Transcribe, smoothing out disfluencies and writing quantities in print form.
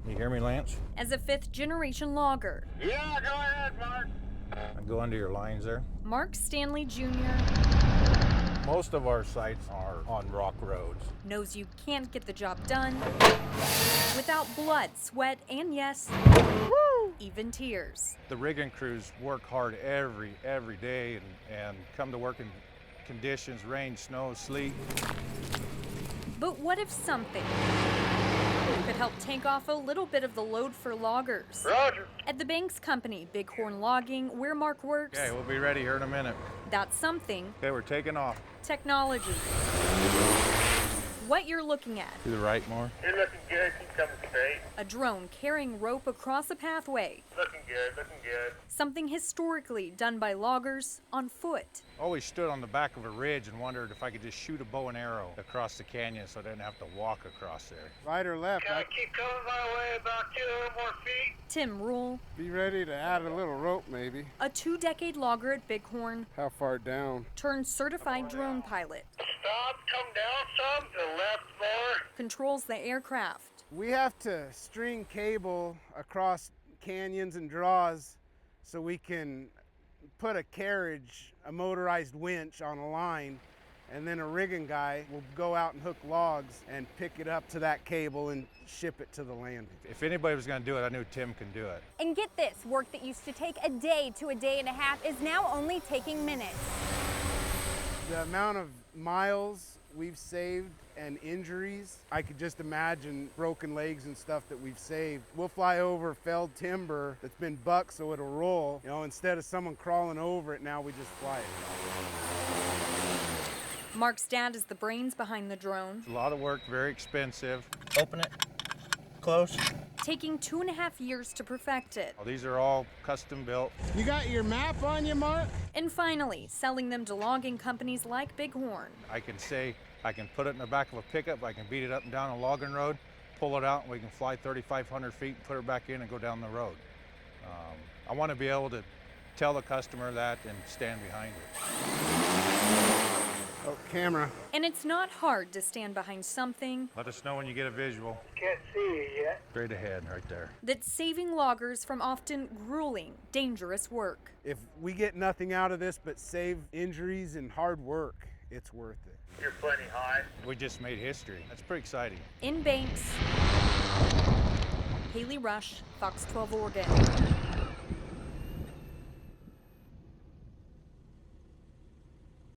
You hear me, Lance? As a fifth-generation logger, Yeah, go ahead, Mark. I go under your lines there. Mark Stanley Jr. Most of our sites are on rock roads. knows you can't get the job done without blood, sweat, and yes, even tears. The rigging crews work hard every day and come to work in conditions, rain, snow, sleet. But what if something could help take off a little bit of the load for loggers? Roger. At the Banks Company, Bighorn Logging, where Mark works, Okay, we'll be ready here in a minute. that's something. Okay, we're taking off. Technology. What you're looking at, To the right more. You're looking good. Keep coming straight. a drone carrying rope across a pathway, Looking good, looking good. something historically done by loggers on foot. Always stood on the back of a ridge and wondered if I could just shoot a bow and arrow across the canyon so I didn't have to walk across there. Right or left, Gotta keep coming my way about 200 more feet. Tim Rule, be ready to add a little rope maybe. a 2-decade logger at Bighorn, How far down? turned certified drone pilot, Stop, come down some, to the left more. controls the aircraft. We have to string cable across canyons and draws so we can put a carriage, a motorized winch on a line, and then a rigging guy will go out and hook logs and pick it up to that cable and ship it to the landing. If anybody was going to do it, I knew Tim can do it. And get this, work that used to take a day to a day and a half is now only taking minutes. The amount of miles we've saved and injuries, I could just imagine broken legs and stuff that we've saved. We'll fly over felled timber that's been bucked so it'll roll. You know, instead of someone crawling over it, now we just fly it. Mark's dad is the brains behind the drone, It's a lot of work, very expensive. Open it. Close. taking 2.5 years to perfect it. Well, these are all custom built. You got your map on you, Mark? And finally, selling them to logging companies like Bighorn. I can say I can put it in the back of a pickup, I can beat it up and down a logging road, pull it out, and we can fly 3,500 feet and put it back in and go down the road. I want to be able to tell the customer that and stand behind it. Oh, camera. And it's not hard to stand behind something Let us know when you get a visual. Can't see you yet. Straight ahead, right there. that's saving loggers from often grueling, dangerous work. If we get nothing out of this but save injuries and hard work, it's worth it. You're plenty high. We just made history. That's pretty exciting. In Banks, Haley Rush, Fox 12 Oregon.